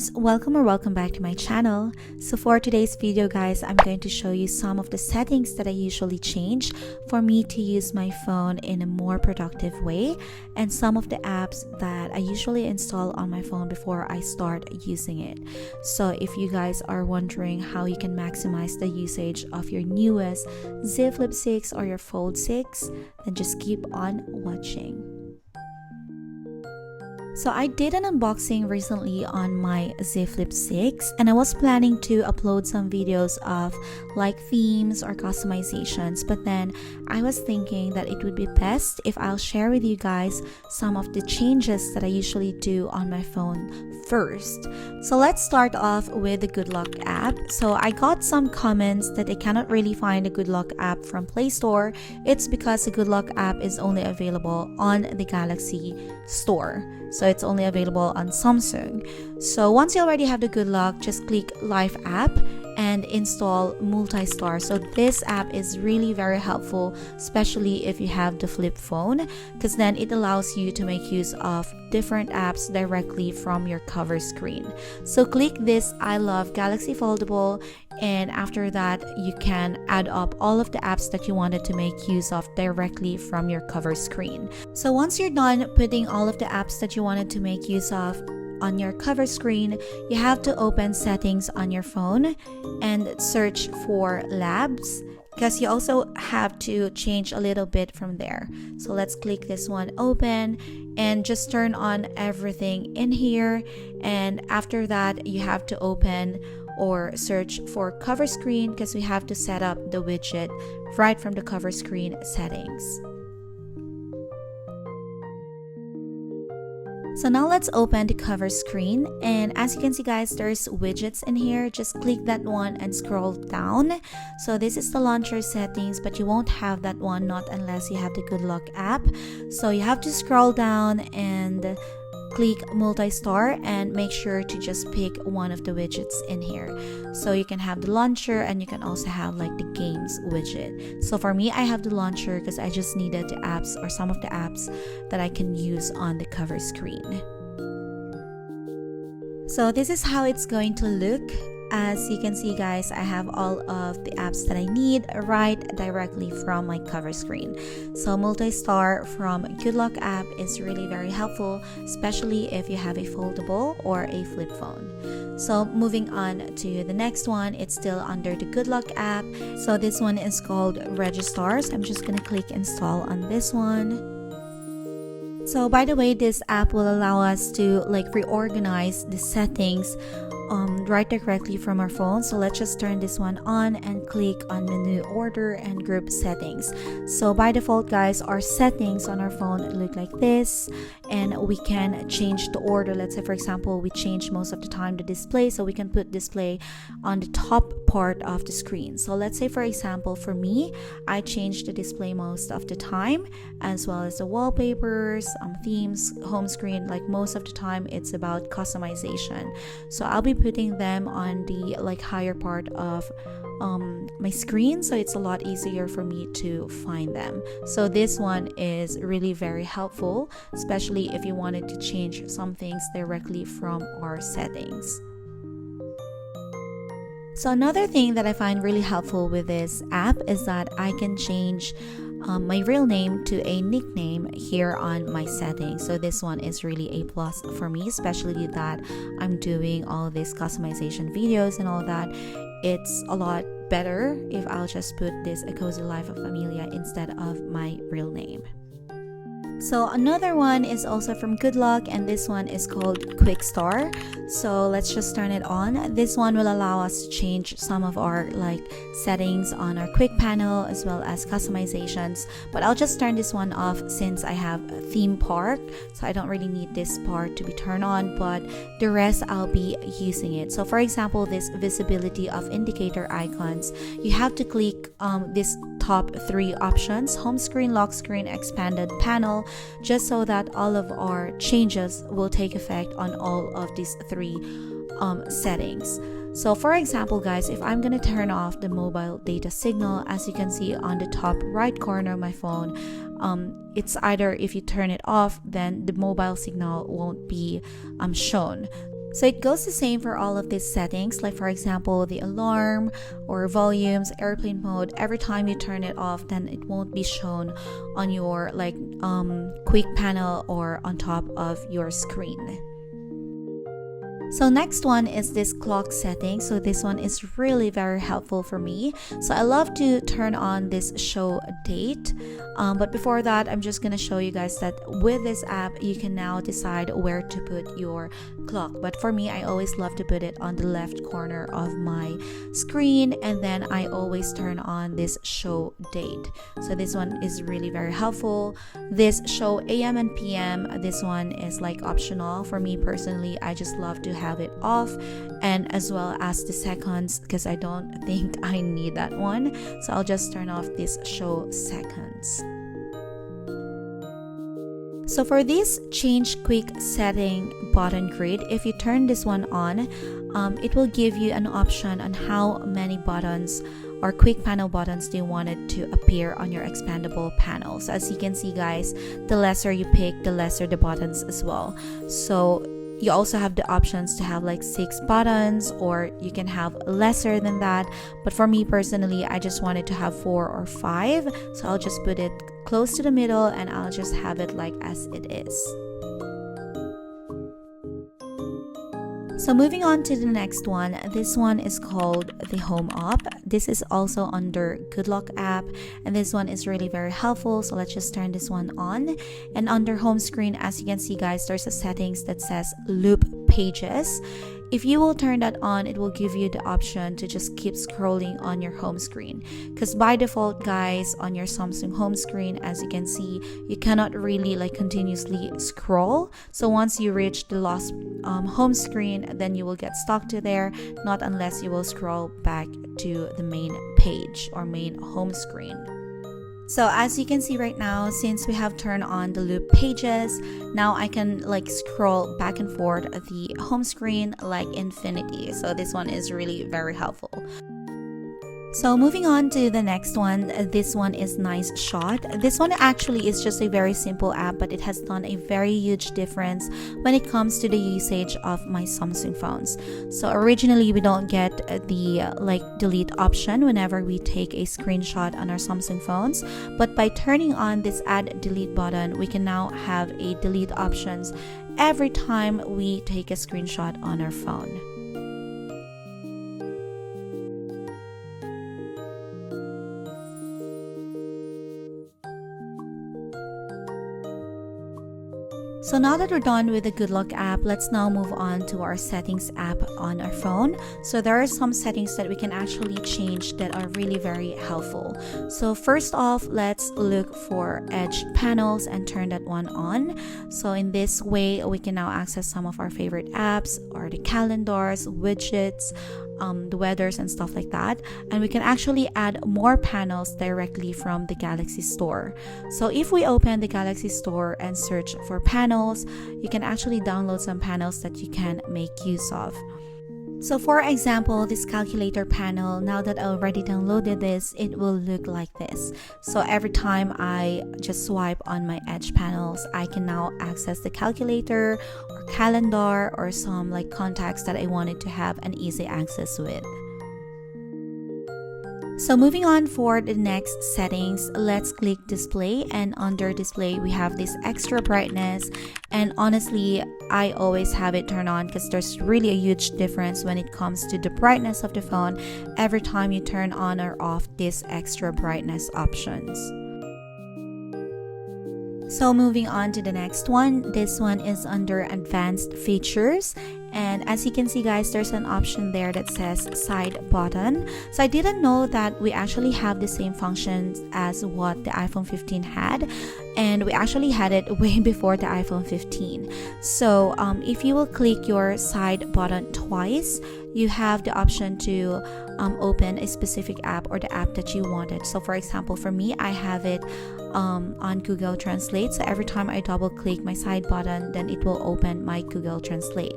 loves, welcome or welcome back to my channel. So for today's video guys, I'm going to show you some of the settings that I usually change for me to use my phone in a more productive way, and some of the apps that I usually install on my phone before I start using it. So if you guys are wondering how you can maximize the usage of your newest Z FLIP6 or your Fold 6, then just keep on watching. So I did an unboxing recently on my Z FLIP6, and I was planning to upload some videos of like themes or customizations, but then I was thinking that it would be best if I'll share with you guys some of the changes that I usually do on my phone first. So let's start off with the Good Luck app. So I got some comments that they cannot really find a Good Luck app from Play Store. It's because the Good Luck app is only available on the Galaxy store. So it's only available on Samsung. So once you already have the Good Luck, just click Life app and install Multi-Star. So this app is really very helpful, especially if you have the flip phone, because then it allows you to make use of different apps directly from your cover screen. So click this I love Galaxy Foldable, and after that you can add up all of the apps that you wanted to make use of directly from your cover screen. So once you're done putting all of the apps that you wanted to make use of on your cover screen, you have to open settings on your phone and search for labs, because you also have to change a little bit from there. So let's click this one open and just turn on everything in here, and after that you have to open or search for cover screen, because we have to set up the widget right from the cover screen settings. So now let's open the cover screen, and as you can see guys, there's widgets in here. Just click that one and scroll down. So this is the launcher settings, but you won't have that one not unless you have the Good Luck app. So you have to scroll down and click Multi-Star and make sure to just pick one of the widgets in here. So you can have the launcher, and you can also have like the games widget. So for me, I have the launcher because I just needed the apps or some of the apps that I can use on the cover screen. So this is how it's going to look. As you can see guys, I have all of the apps that I need right directly from my cover screen. So Multi-Star from Good Luck app is really very helpful, especially if you have a foldable or a flip phone. So moving on to the next one, it's still under the Good Luck app. So this one is called Registars. I'm just gonna click install on this one. So by the way, this app will allow us to like reorganize the settings right directly from our phone. So let's just turn this one on and click on menu order and group settings. So by default guys, our settings on our phone look like this, and we can change the order. Let's say for example we change most of the time the display, so we can put display on the top part of the screen. So let's say for example for me, I change the display most of the time, as well as the wallpapers, themes, home screen. Like most of the time it's about customization, so I'll be putting them on the like higher part of my screen, so it's a lot easier for me to find them. So this one is really very helpful, especially if you wanted to change some things directly from our settings. So another thing that I find really helpful with this app is that I can change my real name to a nickname here on my settings. So this one is really a plus for me, especially that I'm doing all these customization videos and all that. It's a lot better if I'll just put this acozylifeofamelia instead of my real name. So another one is also from Good Luck, and this one is called Quick Star. So let's just turn it on. This one will allow us to change some of our like settings on our quick panel as well as customizations, but I'll just turn this one off since I have a theme park, so I don't really need this part to be turned on, but the rest I'll be using it. So for example, this visibility of indicator icons, you have to click this top three options: home screen, lock screen, expanded panel, just so that all of our changes will take effect on all of these three settings. So for example guys, if I'm gonna turn off the mobile data signal, as you can see on the top right corner of my phone, it's either if you turn it off, then the mobile signal won't be shown. So it goes the same for all of these settings, like for example the alarm or volumes, airplane mode. Every time you turn it off, then it won't be shown on your quick panel or on top of your screen. So next one is this clock setting. So this one is really very helpful for me. So I love to turn on this show date. But before that, I'm just going to show you guys that with this app, you can now decide where to put your clock. But for me, I always love to put it on the left corner of my screen. And then I always turn on this show date. So this one is really very helpful. This show AM and PM, this one is like optional. For me personally, I just love to have it off, and as well as the seconds, because I don't think I need that one. So I'll just turn off this show seconds. So for this change quick setting button grid, if you turn this one on, it will give you an option on how many buttons or quick panel buttons do you want it to appear on your expandable panel. So as you can see guys, the lesser you pick, the lesser the buttons as well. So you also have the options to have like 6 buttons, or you can have lesser than that. But for me personally, I just wanted to have 4 or 5. So I'll just put it close to the middle and I'll just have it like as it is. So moving on to the next one, this one is called the Home Up. This is also under Good Luck app, and this one is really very helpful. So let's just turn this one on. And under home screen, as you can see guys, there's a settings that says loop pages. If you will turn that on, it will give you the option to just keep scrolling on your home screen. Because by default, guys, on your Samsung home screen, as you can see, you cannot really like continuously scroll. So once you reach the last home screen, then you will get stuck to there, not unless you will scroll back to the main page or main home screen. So as you can see right now, since we have turned on the loop pages, now I can like scroll back and forth the home screen like infinity. So this one is really very helpful. So moving on to the next one, this one is Nice Shot. This one actually is just a very simple app, but it has done a very huge difference when it comes to the usage of my Samsung phones. So originally we don't get the delete option whenever we take a screenshot on our Samsung phones, but by turning on this add delete button, we can now have a delete options every time we take a screenshot on our phone. So now that we're done with the Good Luck app, let's now move on to our settings app on our phone. So there are some settings that we can actually change that are really very helpful. So first off, let's look for edge panels and turn that one on. So in this way, we can now access some of our favorite apps or the calendars, widgets, the weathers and stuff like that, and we can actually add more panels directly from the Galaxy Store. So if we open the Galaxy Store and search for panels, you can actually download some panels that you can make use of. So for example, this calculator panel, now that I already downloaded this, it will look like this. So every time I just swipe on my edge panels, I can now access the calculator or calendar or some like contacts that I wanted to have an easy access with. So moving on for the next settings, let's click display, and under display we have this extra brightness, and honestly I always have it turned on because there's really a huge difference when it comes to the brightness of the phone every time you turn on or off this extra brightness options. So moving on to the next one, this one is under advanced features, and as you can see guys, there's an option there that says side button. So I didn't know that we actually have the same functions as what the iPhone 15 had, and we actually had it way before the iPhone 15. So if you will click your side button twice, you have the option to open a specific app or the app that you wanted. So for example, for me, I have it on Google Translate. So every time I double click my side button, then it will open my Google Translate.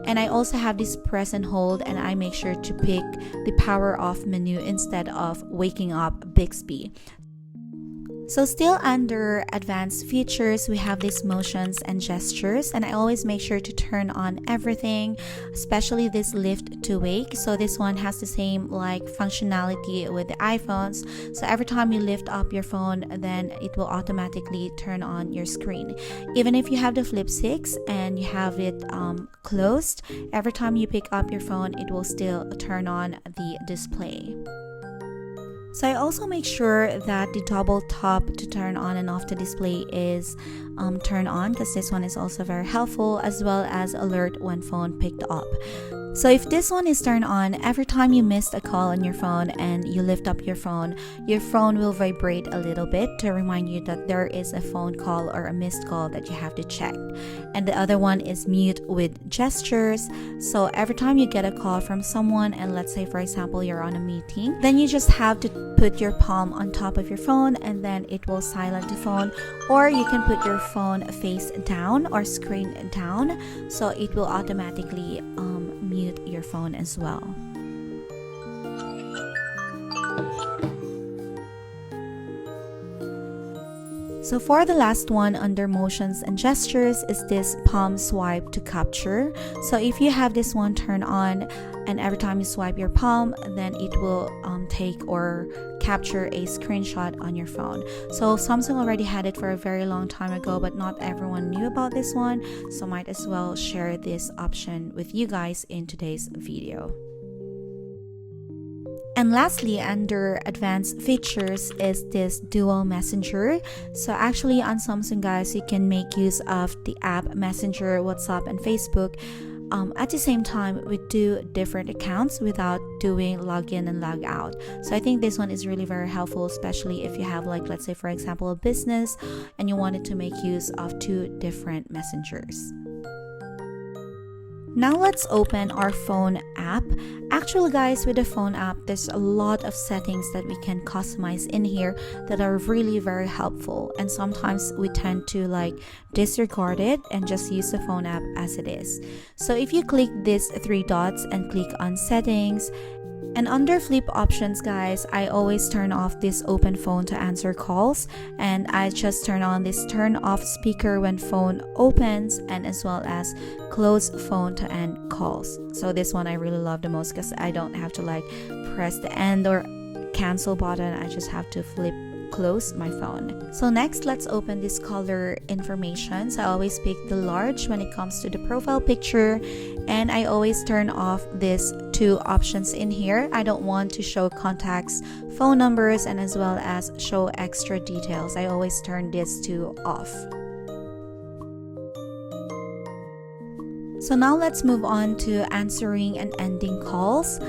And I also have this press and hold, and I make sure to pick the power off menu instead of waking up Bixby. So still under advanced features, we have these motions and gestures, and I always make sure to turn on everything, especially this lift to wake. So this one has the same like functionality with the iPhones. So every time you lift up your phone, then it will automatically turn on your screen. Even if you have the Flip 6 and you have it closed, every time you pick up your phone, it will still turn on the display. So I also make sure that the double tap to turn on and off the display is turned on, because this one is also very helpful, as well as alert when phone picked up. So if this one is turned on, every time you missed a call on your phone and you lift up your phone will vibrate a little bit to remind you that there is a phone call or a missed call that you have to check. And the other one is mute with gestures. So every time you get a call from someone, and let's say for example you're on a meeting, then you just have to put your palm on top of your phone and then it will silence the phone, or you can put your phone face down or screen down, so it will automatically mute your phone as well. So for the last one under motions and gestures is this palm swipe to capture. So if you have this one turned on, and every time you swipe your palm, then it will take or capture a screenshot on your phone. So Samsung already had it for a very long time ago, but not everyone knew about this one, so might as well share this option with you guys in today's video. And lastly, under advanced features is this dual messenger. So actually on Samsung, guys, you can make use of the app Messenger, WhatsApp, and Facebook at the same time with two different accounts without doing login and log out. So I think this one is really very helpful, especially if you have, like, let's say for example a business and you wanted to make use of two different messengers. Now let's open our phone app. Actually, guys, with the phone app, there's a lot of settings that we can customize in here that are really very helpful, and sometimes we tend to like disregard it and just use the phone app as it is. So if you click these three dots and click on settings, and under flip options, guys, I always turn off this open phone to answer calls, and I just turn on this turn off speaker when phone opens, and as well as close phone to end calls. So this one I really love the most because I don't have to like press the end or cancel button. I just have to flip close my phone. So next, let's open this color information. So I always pick the large when it comes to the profile picture, and I always turn off these two options in here. I don't want to show contacts, phone numbers, and as well as show extra details. I always turn these two off. So now let's move on to answering and ending calls.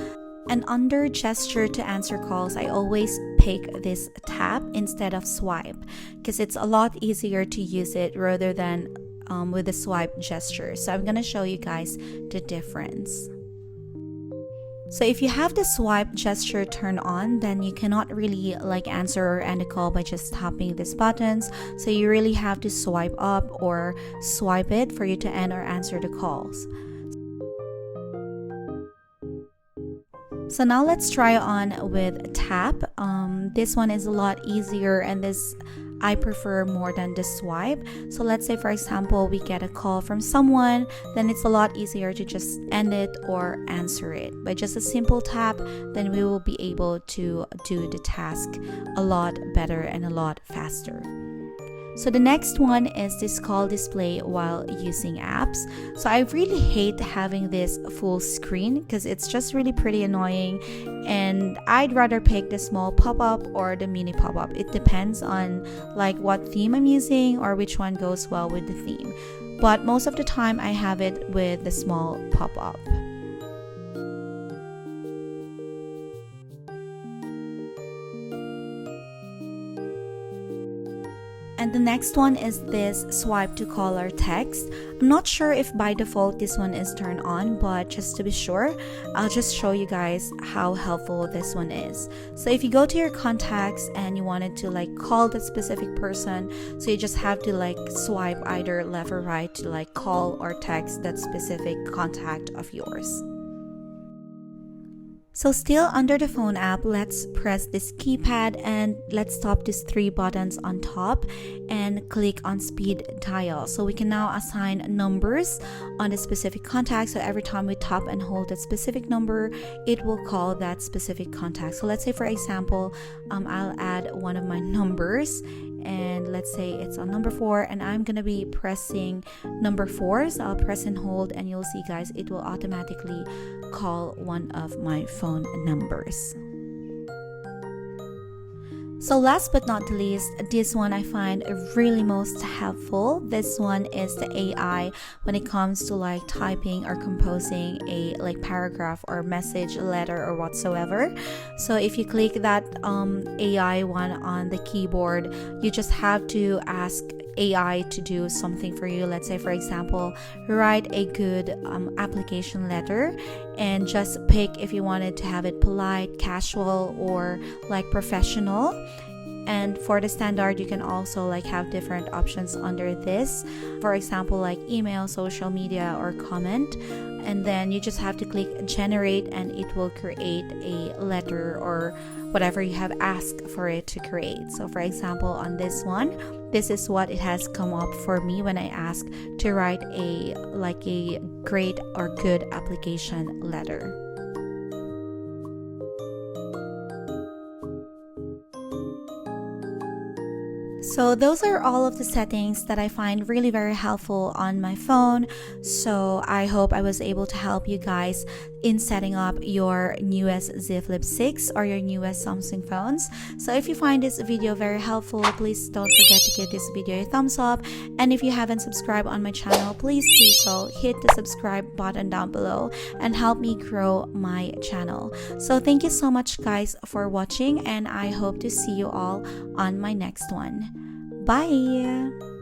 And under gesture to answer calls, I always pick this tap instead of swipe because it's a lot easier to use it rather than with the swipe gesture. So I'm going to show you guys the difference. So if you have the swipe gesture turned on, then you cannot really like answer or end a call by just tapping these buttons. So you really have to swipe up or swipe it for you to end or answer the calls. So now let's try on with tap. This one is a lot easier, and this I prefer more than the swipe. So let's say for example we get a call from someone, then it's a lot easier to just end it or answer it. By just a simple tap, then we will be able to do the task a lot better and a lot faster. So the next one is this call display while using apps. So I really hate having this full screen because it's just really pretty annoying, and I'd rather pick the small pop-up or the mini pop-up. It depends on like what theme I'm using or which one goes well with the theme. But most of the time I have it with the small pop-up. And the next one is this swipe to call or text. I'm not sure if by default this one is turned on, but just to be sure, I'll just show you guys how helpful this one is. So if you go to your contacts and you wanted to like call that specific person, so you just have to like swipe either left or right to like call or text that specific contact of yours. So still under the phone app, let's press this keypad and let's tap these three buttons on top and click on speed dial. So we can now assign numbers on the specific contact. So every time we tap and hold that specific number, it will call that specific contact. So let's say for example, I'll add one of my numbers, and let's say it's on number 4, and I'm gonna be pressing number 4. So I'll press and hold, and you'll see guys, it will automatically call one of my phone numbers. So last but not least, this one I find really most helpful. This one is the AI when it comes to like typing or composing a like paragraph or message, letter or whatsoever. So if you click that AI one on the keyboard, you just have to ask AI to do something for you. Let's say for example, write a good application letter, and just pick if you wanted to have it polite, casual, or like professional. And for the standard, you can also like have different options under this, for example like email, social media, or comment. And then you just have to click generate, and it will create a letter or whatever you have asked for it to create. So for example on this one, this is what it has come up for me when I asked to write a great or good application letter. So those are all of the settings that I find really very helpful on my phone. So I hope I was able to help you guys in setting up your newest Z FLIP6 or your newest Samsung phones. So if you find this video very helpful, please don't forget to give this video a thumbs up. And if you haven't subscribed on my channel, please do so. Hit the subscribe button down below and help me grow my channel. So thank you so much guys for watching, and I hope to see you all on my next one. Bye!